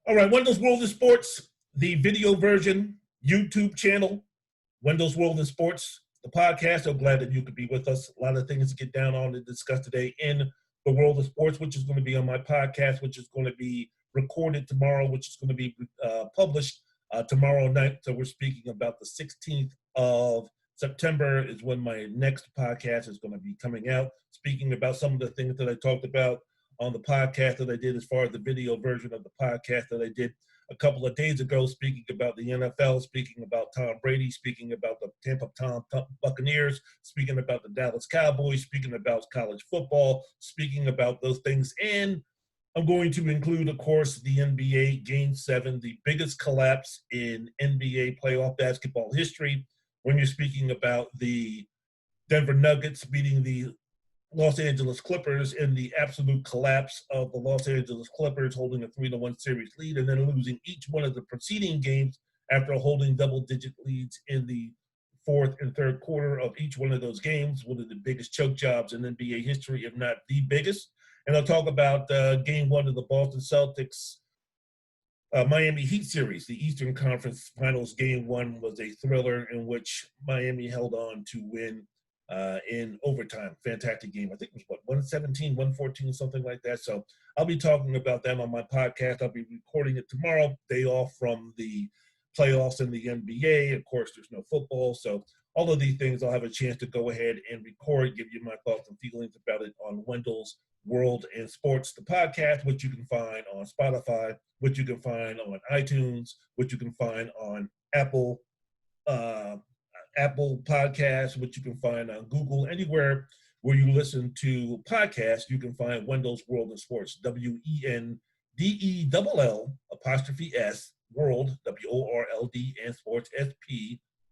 All right, Wendell's World of Sports, the video version, YouTube channel, Wendell's World of Sports, the podcast. So glad that you could be with us. A lot of things to get down on and discuss today in the world of sports, which is going to be on my podcast, which is going to be recorded tomorrow, which is going to be published tomorrow night. So we're speaking about the 16th of September is when my next podcast is going to be coming out, speaking about some of the things that I talked about on the podcast that I did as far as the video version of the podcast that I did a couple of days ago, speaking about the NFL, speaking about Tom Brady, speaking about the Tampa Buccaneers, speaking about the Dallas Cowboys, speaking about college football, speaking about those things. And I'm going to include, of course, the NBA Game 7, the biggest collapse in NBA playoff basketball history, when you're speaking about the Denver Nuggets beating the Los Angeles Clippers in the absolute collapse of the Los Angeles Clippers holding a 3-1 series lead and then losing each one of the preceding games after holding double-digit leads in the fourth and third quarter of each one of those games, one of the biggest choke jobs in NBA history, if not the biggest. And I'll talk about Game 1 of the Boston Celtics Miami Heat series. The Eastern Conference Finals Game 1 was a thriller in which Miami held on to win in overtime. Fantastic game. I think it was 117, 114, something like that. So I'll be talking about that on my podcast. I'll be recording it tomorrow, day off from the playoffs in the NBA. Of course, there's no football. So all of these things I'll have a chance to go ahead and record, give you my thoughts and feelings about it on Wendell's World and Sports, the podcast, which you can find on Spotify, which you can find on iTunes, which you can find on Apple Podcasts, which you can find on Google, anywhere where you listen to podcasts, you can find Wendell's World of Sports, WENDELL''S, World, WORLD, and Sports,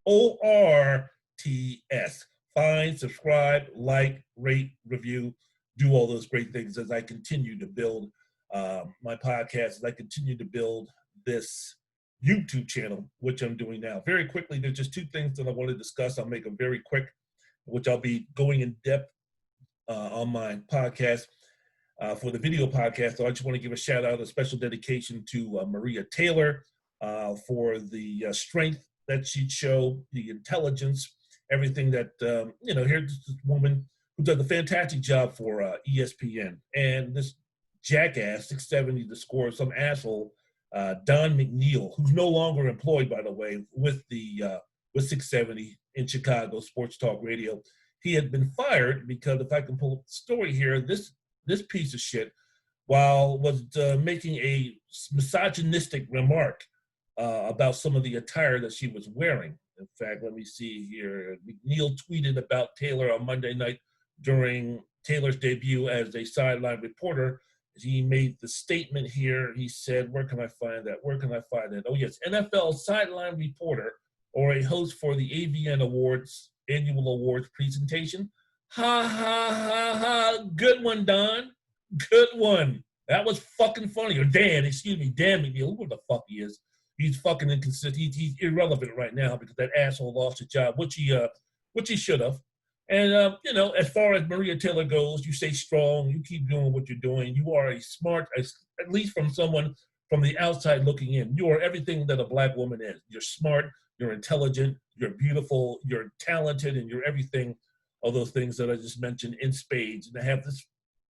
SPORTS. Find, subscribe, like, rate, review, do all those great things as I continue to build my podcast, as I continue to build this YouTube channel, which I'm doing now. Very quickly, there's just two things that I want to discuss. I'll make them very quick, which I'll be going in depth on my podcast for the video podcast. So I just want to give a shout out, a special dedication to Maria Taylor for the strength that she'd show, the intelligence, everything that, here's this woman who does a fantastic job for ESPN. And this jackass, 670 to score, some asshole, Don McNeil, who's no longer employed, by the way, with 670 in Chicago Sports Talk Radio. He had been fired because, if I can pull up the story here, this piece of shit, was making a misogynistic remark about some of the attire that she was wearing. In fact, let me see here. McNeil tweeted about Taylor on Monday night during Taylor's debut as a sideline reporter. He made the statement here. He said, where can I find that? Where can I find that? Oh, yes, NFL sideline reporter or a host for the AVN Awards, annual awards presentation. Ha, ha, ha, ha. Good one, Don. Good one. That was fucking funny. Or Dan McNeil, who the fuck he is. He's fucking inconsistent. He's irrelevant right now because that asshole lost his job, which he should have. And, as far as Maria Taylor goes, you stay strong. You keep doing what you're doing. You are a smart, at least from someone from the outside looking in. You are everything that a black woman is. You're smart. You're intelligent. You're beautiful. You're talented. And you're everything of those things that I just mentioned in spades. And to have this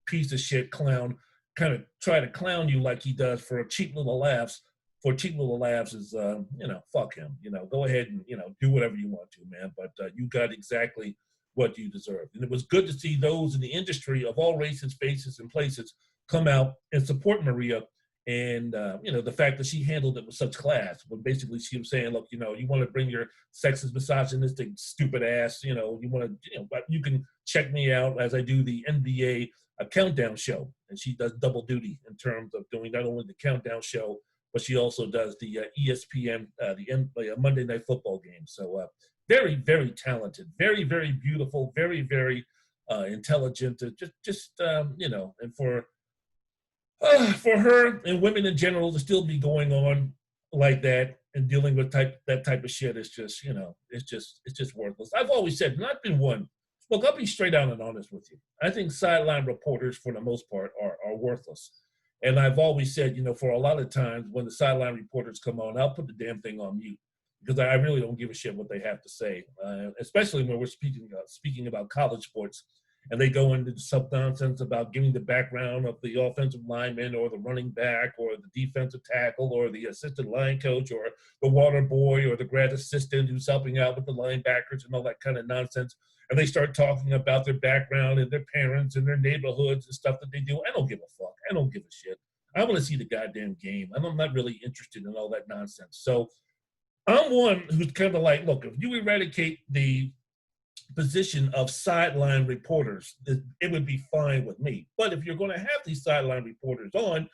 piece of shit clown kind of try to clown you like he does for cheap little laughs. For cheap little laughs is, fuck him. Go ahead and, do whatever you want to, man. But you got exactly what you deserve. And it was good to see those in the industry of all races, faces, and places come out and support Maria. And, the fact that she handled it with such class. But basically she was saying, look, you want to bring your sexist, misogynistic, stupid ass, you want to, but you can check me out as I do the NBA countdown show. And she does double duty in terms of doing not only the countdown show, but she also does the ESPN, the Monday Night Football game. So very, very talented, very, very beautiful, very, very intelligent. And for her and women in general to still be going on like that and dealing with that type of shit is just, it's just worthless. I've always said, not been one. Look, I'll be straight out and honest with you. I think sideline reporters, for the most part, are worthless. And I've always said, for a lot of times when the sideline reporters come on, I'll put the damn thing on mute because I really don't give a shit what they have to say, especially when we're speaking about college sports. And they go into some nonsense about giving the background of the offensive lineman or the running back or the defensive tackle or the assistant line coach or the water boy or the grad assistant who's helping out with the linebackers and all that kind of nonsense. And they start talking about their background and their parents and their neighborhoods and stuff that they do. I don't give a fuck. I don't give a shit. I want to see the goddamn game. I'm not really interested in all that nonsense. So I'm one who's kind of like, look, if you eradicate the position of sideline reporters, it would be fine with me. But if you're going to have these sideline reporters on,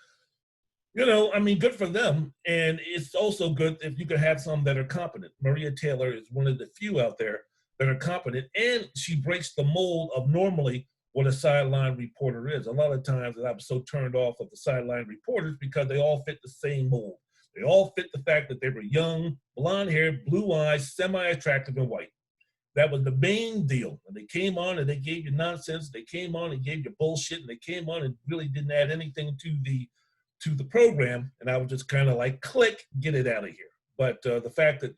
good for them. And it's also good if you could have some that are competent. Maria Taylor is one of the few out there that are competent, and she breaks the mold of normally what a sideline reporter is. A lot of times I'm so turned off of the sideline reporters because they all fit the same mold. They all fit the fact that they were young, blonde hair, blue eyes, semi-attractive, and white. That was the main deal. When they came on and they gave you nonsense, they came on and gave you bullshit, and they came on and really didn't add anything to the program. And I was just kind of like, click, get it out of here. But the fact that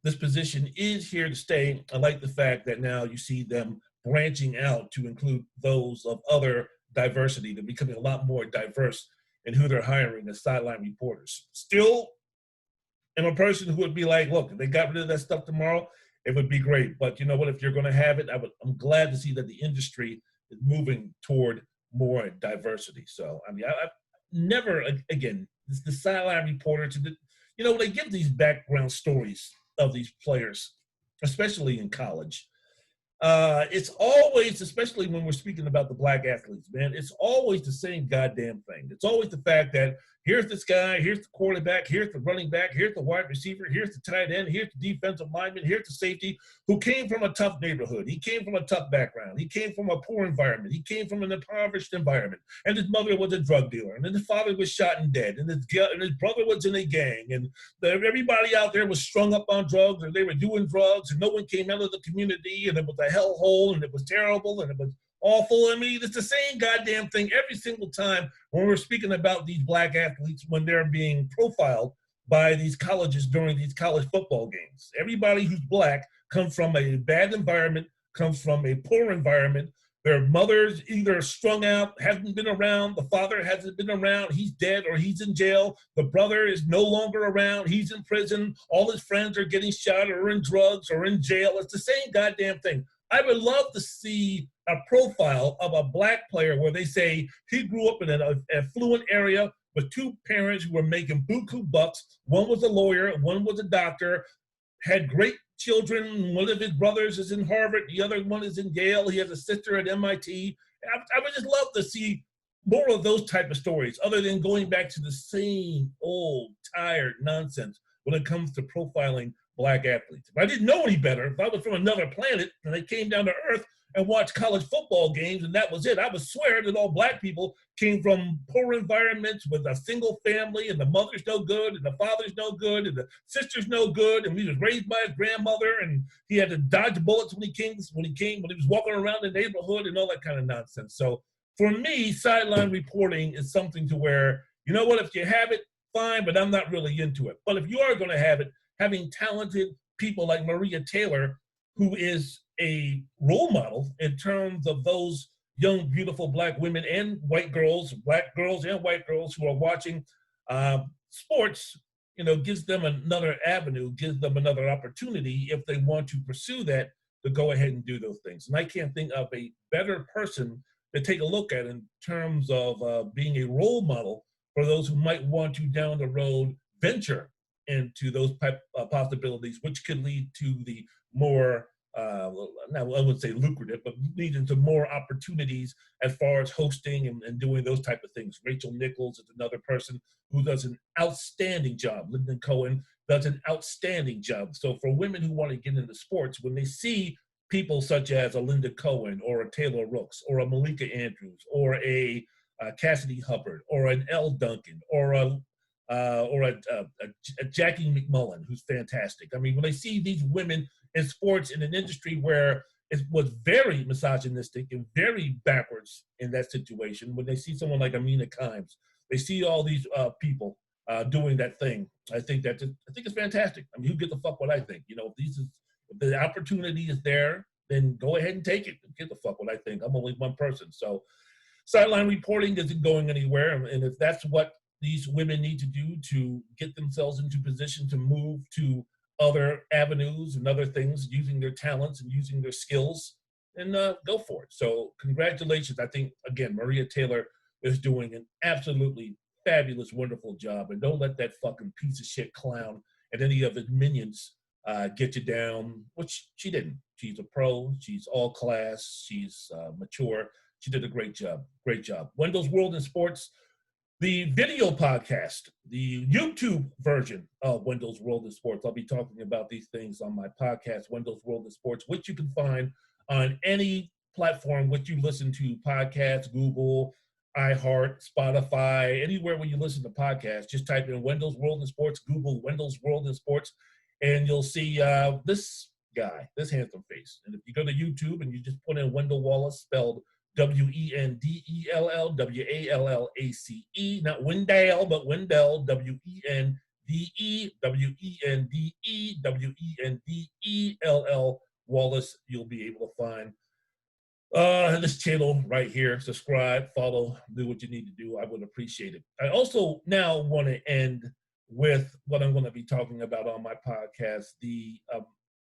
this position is here to stay, I like the fact that now you see them branching out to include those of other diversity. They're becoming a lot more diverse in who they're hiring as sideline reporters. Still, I'm a person who would be like, look, if they got rid of that stuff tomorrow, it would be great. But you know what? If you're going to have it, I'm glad to see that the industry is moving toward more diversity. So, I never, again, the sideline reporter they give these background stories of these players, especially in college. It's always, especially when we're speaking about the black athletes, man, it's always the same goddamn thing. It's always the fact that here's this guy, here's the quarterback, here's the running back, here's the wide receiver, here's the tight end, here's the defensive lineman, here's the safety, who came from a tough neighborhood. He came from a tough background. He came from a poor environment. He came from an impoverished environment. And his mother was a drug dealer. And then his father was shot and dead. And his brother was in a gang. And everybody out there was strung up on drugs, or they were doing drugs, and no one came out of the community, and it was a hellhole, and it was terrible, and it was awful. It's the same goddamn thing every single time when we're speaking about these black athletes when they're being profiled by these colleges during these college football games. Everybody who's black comes from a bad environment, comes from a poor environment. Their mother's either strung out, hasn't been around. The father hasn't been around. He's dead or he's in jail. The brother is no longer around. He's in prison. All his friends are getting shot or in drugs or in jail. It's the same goddamn thing. I would love to see a profile of a black player where they say he grew up in an affluent area with two parents who were making buku bucks. One was a lawyer, one was a doctor, had great children. One of his brothers is in Harvard, the other one is in Yale. He has a sister at MIT. I would just love to see more of those type of stories other than going back to the same old, tired nonsense when it comes to profiling black athletes. If I didn't know any better, if I was from another planet and I came down to Earth and watched college football games and that was it, I would swear that all black people came from poor environments with a single family, and the mother's no good and the father's no good and the sister's no good, and he was raised by his grandmother and he had to dodge bullets when he was walking around the neighborhood and all that kind of nonsense. So for me, sideline reporting is something to where, you know what, if you have it, fine, but I'm not really into it. But if you are going to have it, having talented people like Maria Taylor, who is a role model in terms of those young, beautiful black women and white girls, black girls and white girls who are watching sports, gives them another avenue, gives them another opportunity if they want to pursue that, to go ahead and do those things. And I can't think of a better person to take a look at in terms of being a role model for those who might want to down the road venture into those type of possibilities, which could lead to the more, now I wouldn't say lucrative, but lead into more opportunities as far as hosting and doing those type of things. Rachel Nichols is another person who does an outstanding job. Lyndon Cohen does an outstanding job. So for women who want to get into sports, when they see people such as a Linda Cohen or a Taylor Rooks or a Malika Andrews or a Cassidy Hubbard or an Elle Duncan or a Jackie McMullen, who's fantastic. I mean, when I see these women in sports in an industry where was very misogynistic and very backwards in that situation. When they see someone like Amina Kimes, they see all these people doing that thing. I think it's fantastic. I mean, who gives a fuck what I think? You know, if the opportunity is there, then go ahead and take it. Give a fuck what I think. I'm only one person. So sideline reporting isn't going anywhere. And if that's what these women need to do to get themselves into position to move to other avenues and other things, using their talents and using their skills, and go for it. So congratulations. I think, again, Maria Taylor is doing an absolutely fabulous, wonderful job. And don't let that fucking piece of shit clown and any of his minions get you down, which she didn't. She's a pro. She's all class. She's mature. She did a great job. Great job. Wendell's World in Sports, the video podcast, the YouTube version of Wendell's World in Sports. I'll be talking about these things on my podcast, Wendell's World in Sports, which you can find on any platform which you listen to podcasts, Google, iHeart, Spotify, anywhere where you listen to podcasts. Just type in Wendell's World in Sports, Google Wendell's World in Sports, and you'll see this guy, this handsome face. And if you go to YouTube and you just put in Wendell Wallace, spelled Wendell, Wallace, not Wendell, but Wendell, Wendell, Wallace, you'll be able to find this channel right here. Subscribe, follow, do what you need to do. I would appreciate it. I also now want to end with what I'm going to be talking about on my podcast, the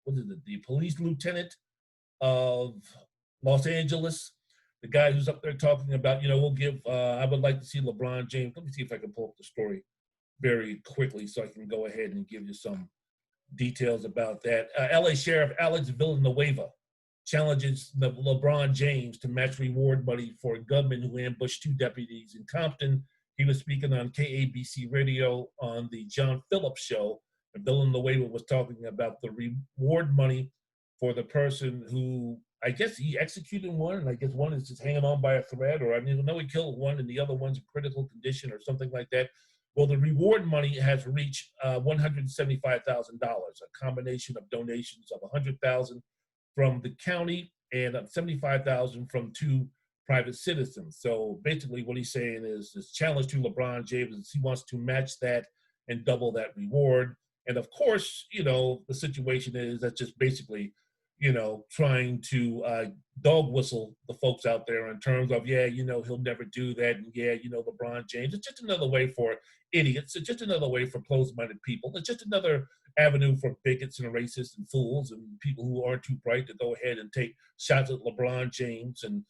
the police lieutenant of Los Angeles, the guy who's up there talking about, I would like to see LeBron James. Let me see if I can pull up the story very quickly so I can go ahead and give you some details about that. LA Sheriff Alex Villanueva challenges LeBron James to match reward money for a gunman who ambushed two deputies in Compton. He was speaking on KABC radio on the John Phillips show, and Villanueva was talking about the reward money for the person who, I guess he executed one, and I guess one is just hanging on by a thread, or I know he killed one and the other one's in critical condition or something like that. Well, the reward money has reached $175,000, a combination of donations of $100,000 from the county and $75,000 from two private citizens. So basically what he's saying is this challenge to LeBron James is he wants to match that and double that reward. And of course, the situation is that's just basically, trying to dog whistle the folks out there in terms of, he'll never do that. And LeBron James, it's just another way for idiots. It's just another way for closed-minded people. It's just another avenue for bigots and racists and fools and people who aren't too bright to go ahead and take shots at LeBron James and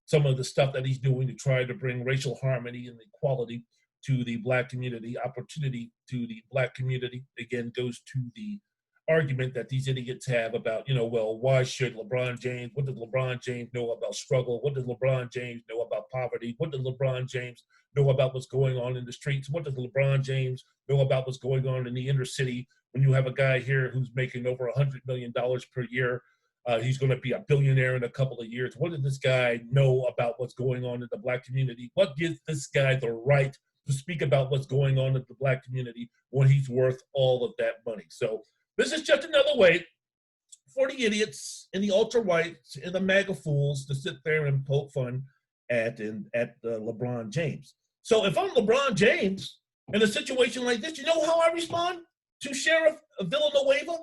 some of the stuff that he's doing to try to bring racial harmony and equality to the Black community, opportunity to the Black community. Again, goes to the argument that these idiots have about, why should LeBron James, what does LeBron James know about struggle? What does LeBron James know about poverty? What does LeBron James know about what's going on in the streets? What does LeBron James know about what's going on in the inner city when you have a guy here who's making over $100 million per year? He's going to be a billionaire in a couple of years. What does this guy know about what's going on in the Black community? What gives this guy the right to speak about what's going on in the Black community when he's worth all of that money? So this is just another way for the idiots and the ultra-whites and the MAGA fools to sit there and poke fun at LeBron James. So if I'm LeBron James in a situation like this, you know how I respond to Sheriff Villanueva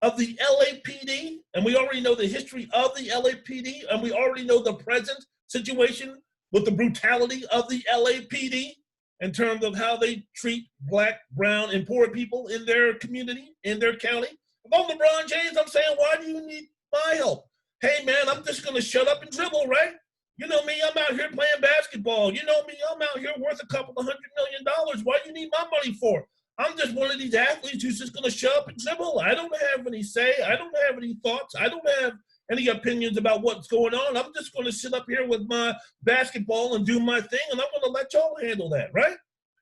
of the LAPD? And we already know the history of the LAPD, and we already know the present situation with the brutality of the LAPD in terms of how they treat Black, brown, and poor people in their community, in their county. If I'm LeBron James, I'm saying, why do you need my help? Hey, man, I'm just going to shut up and dribble, right? You know me, I'm out here playing basketball. You know me, I'm out here worth a couple of $100 million. Why do you need my money for? I'm just one of these athletes who's just going to shut up and dribble. I don't have any say. I don't have any thoughts. I don't have any opinions about what's going on. I'm just going to sit up here with my basketball and do my thing, and I'm going to let y'all handle that, right?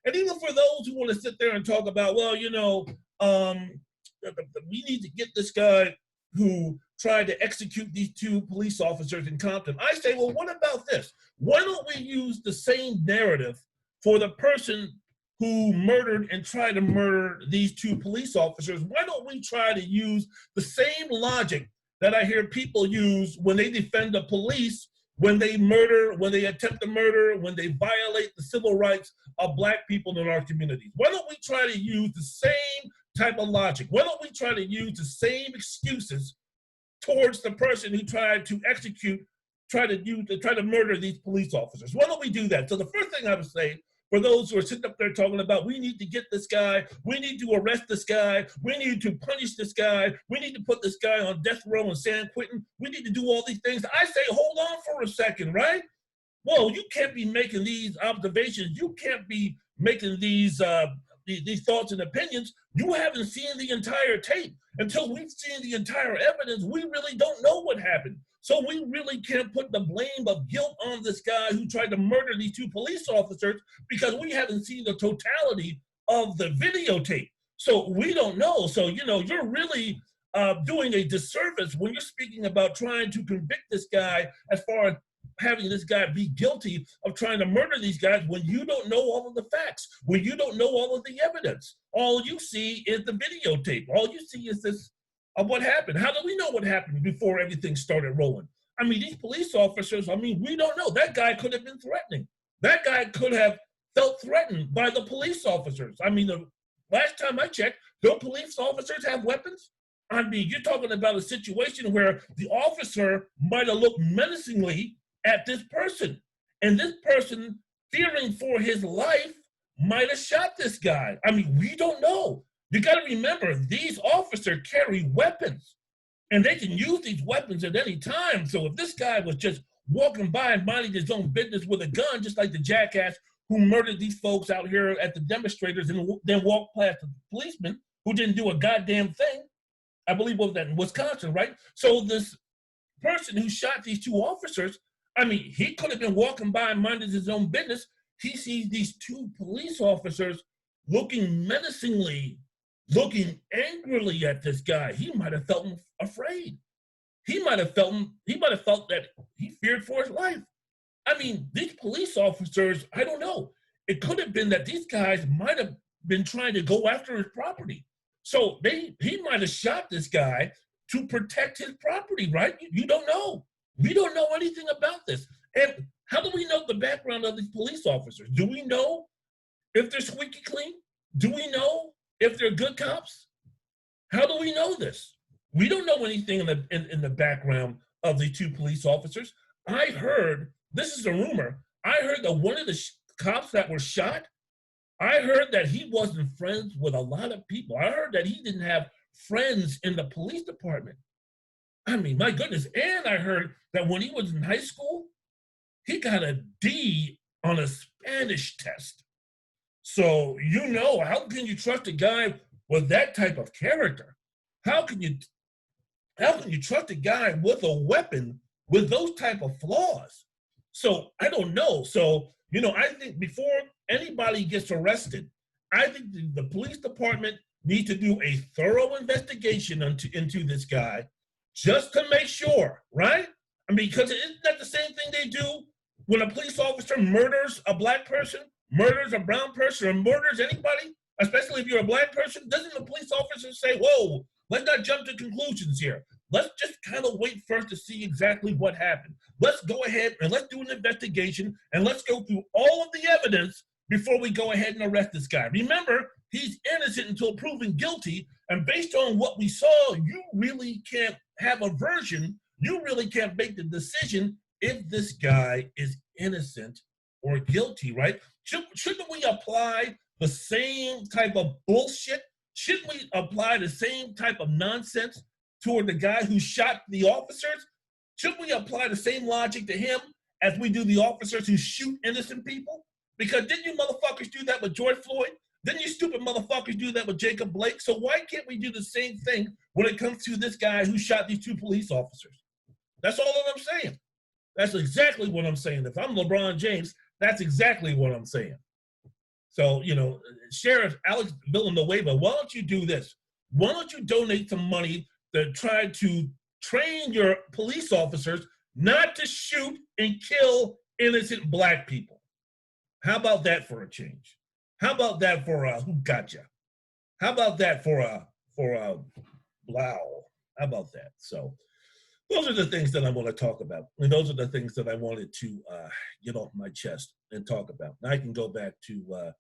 And even for those who want to sit there and talk about, well, we need to get this guy who tried to execute these two police officers in Compton. I say, well, what about this? Why don't we use the same narrative for the person who murdered and tried to murder these two police officers? Why don't we try to use the same logic that I hear people use when they defend the police, when they murder, when they attempt to murder, when they violate the civil rights of Black people in our communities. Why don't we try to use the same type of logic? Why don't we try to use the same excuses towards the person who tried to try to murder these police officers? Why don't we do that? So the first thing I would say, for those who are sitting up there talking about, we need to get this guy, we need to arrest this guy, we need to punish this guy, we need to put this guy on death row in San Quentin, we need to do all these things. I say, hold on for a second, right? Whoa, you can't be making these observations. You can't be making these thoughts and opinions. You haven't seen the entire tape. Until we've seen the entire evidence, we really don't know what happened. So we really can't put the blame of guilt on this guy who tried to murder these two police officers because we haven't seen the totality of the videotape. So we don't know. So, you're really doing a disservice when you're speaking about trying to convict this guy as far as having this guy be guilty of trying to murder these guys when you don't know all of the facts, when you don't know all of the evidence. All you see is the videotape. All you see is this of what happened. How do we know what happened before everything started rolling? I mean, these police officers, we don't know. That guy could have been threatening. That guy could have felt threatened by the police officers. The last time I checked, don't police officers have weapons? You're talking about a situation where the officer might have looked menacingly at this person. And this person, fearing for his life, might have shot this guy. We don't know. You got to remember, these officers carry weapons, and they can use these weapons at any time. So if this guy was just walking by and minding his own business with a gun, just like the jackass who murdered these folks out here at the demonstrators and then walked past the policeman who didn't do a goddamn thing, I believe was that in Wisconsin, right? So this person who shot these two officers, he could have been walking by and minding his own business. He sees these two police officers looking menacingly, looking angrily at this guy. He might have felt afraid. He might have felt that he feared for his life. These police officers, I don't know. It could have been that these guys might have been trying to go after his property. So he might have shot this guy to protect his property, right? You don't know. We don't know anything about this. And how do we know the background of these police officers? Do we know if they're squeaky clean? Do we know if they're good cops? How do we know this? We don't know anything in the background of the two police officers. I heard, this is a rumor, I heard that one of the cops that were shot, I heard that he wasn't friends with a lot of people. I heard that he didn't have friends in the police department. My goodness. And I heard that when he was in high school, he got a D on a Spanish test. So, how can you trust a guy with that type of character? How can you trust a guy with a weapon with those type of flaws? So, I don't know. So, I think before anybody gets arrested, I think the police department needs to do a thorough investigation into this guy just to make sure, right? Because isn't that the same thing they do when a police officer murders a Black person, murders a brown person, or murders anybody, especially if you're a Black person? Doesn't the police officer say, whoa, let's not jump to conclusions here. Let's just kind of wait first to see exactly what happened. Let's go ahead and let's do an investigation and let's go through all of the evidence before we go ahead and arrest this guy. Remember, he's innocent until proven guilty. And based on what we saw, you really can't have a version. You really can't make the decision if this guy is innocent or guilty, right? Shouldn't we apply the same type of bullshit? Shouldn't we apply the same type of nonsense toward the guy who shot the officers? Shouldn't we apply the same logic to him as we do the officers who shoot innocent people? Because didn't you motherfuckers do that with George Floyd? Didn't you stupid motherfuckers do that with Jacob Blake? So why can't we do the same thing when it comes to this guy who shot these two police officers? That's all that I'm saying. That's exactly what I'm saying. If I'm LeBron James, that's exactly what I'm saying. So, Sheriff Alex Villanueva, why don't you do this? Why don't you donate some money to try to train your police officers not to shoot and kill innocent Black people? How about that for a change? How about that for who gotcha? How about that for a blow? How about that? So those are the things that I want to talk about. And those are the things that I wanted to get off my chest and talk about. Now I can go back to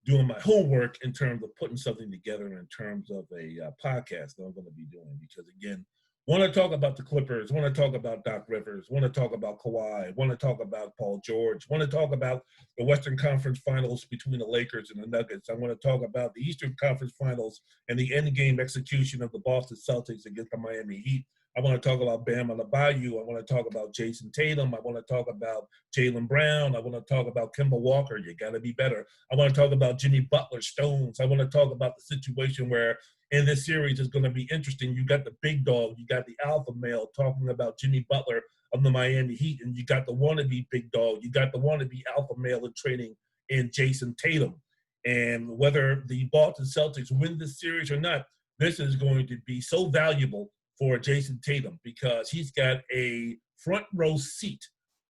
doing my homework in terms of putting something together in terms of a podcast that I'm going to be doing. Because again, want to talk about the Clippers, want to talk about Doc Rivers, want to talk about Kawhi, want to talk about Paul George, want to talk about the Western Conference Finals between the Lakers and the Nuggets. I want to talk about the Eastern Conference Finals and the end game execution of the Boston Celtics against the Miami Heat. I want to talk about Bam Adebayo. I want to talk about Jason Tatum. I want to talk about Jaylen Brown. I want to talk about Kemba Walker. You got to be better. I want to talk about Jimmy Butler, Stones. I want to talk about the situation where in this series is going to be interesting. You got the big dog. You got the alpha male talking about Jimmy Butler of the Miami Heat, and you got the wannabe big dog. You got the wannabe alpha male in training in Jason Tatum. And whether the Boston Celtics win this series or not, this is going to be so valuable for Jason Tatum because he's got a front row seat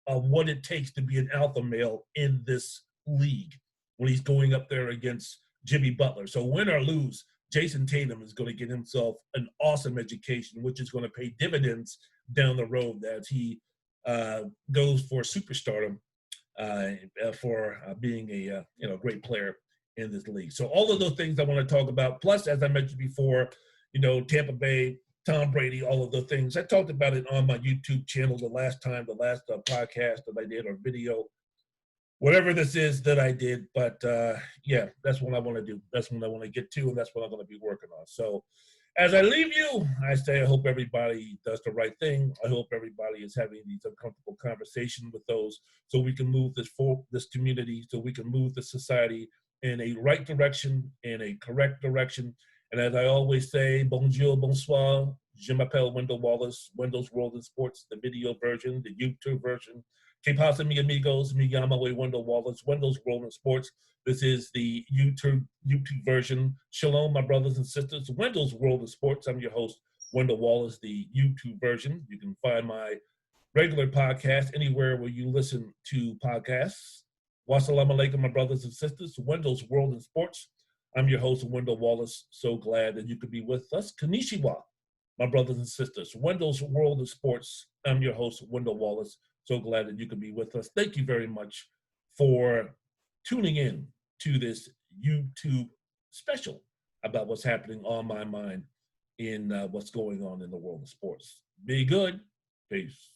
of what it takes to be an alpha male in this league when he's going up there against Jimmy Butler. So win or lose, Jason Tatum is going to get himself an awesome education, which is going to pay dividends down the road as he goes for superstardom for being a great player in this league. So all of those things I want to talk about. Plus, as I mentioned before, Tampa Bay, Tom Brady, all of the things. I talked about it on my YouTube channel the last podcast that I did or video, whatever this is that I did. But yeah, that's what I want to do. That's what I want to get to, and that's what I'm going to be working on. So as I leave you, I say I hope everybody does the right thing. I hope everybody is having these uncomfortable conversations with those so we can move this community, so we can move the society in a right direction, in a correct direction. And as I always say, bonjour, bonsoir, je m'appelle Wendell Wallace, Wendell's World in Sports, the video version, the YouTube version. Que pasa, mi amigos? Me llamo Wendell Wallace, Wendell's World in Sports. This is the YouTube version. Shalom, my brothers and sisters. Wendell's World in Sports. I'm your host, Wendell Wallace, the YouTube version. You can find my regular podcast anywhere where you listen to podcasts. Wassalamu alaikum, my brothers and sisters. Wendell's World in Sports. I'm your host, Wendell Wallace. So glad that you could be with us. Konnichiwa, my brothers and sisters. Wendell's World of Sports. I'm your host, Wendell Wallace. So glad that you could be with us. Thank you very much for tuning in to this YouTube special about what's happening on my mind in what's going on in the world of sports. Be good. Peace.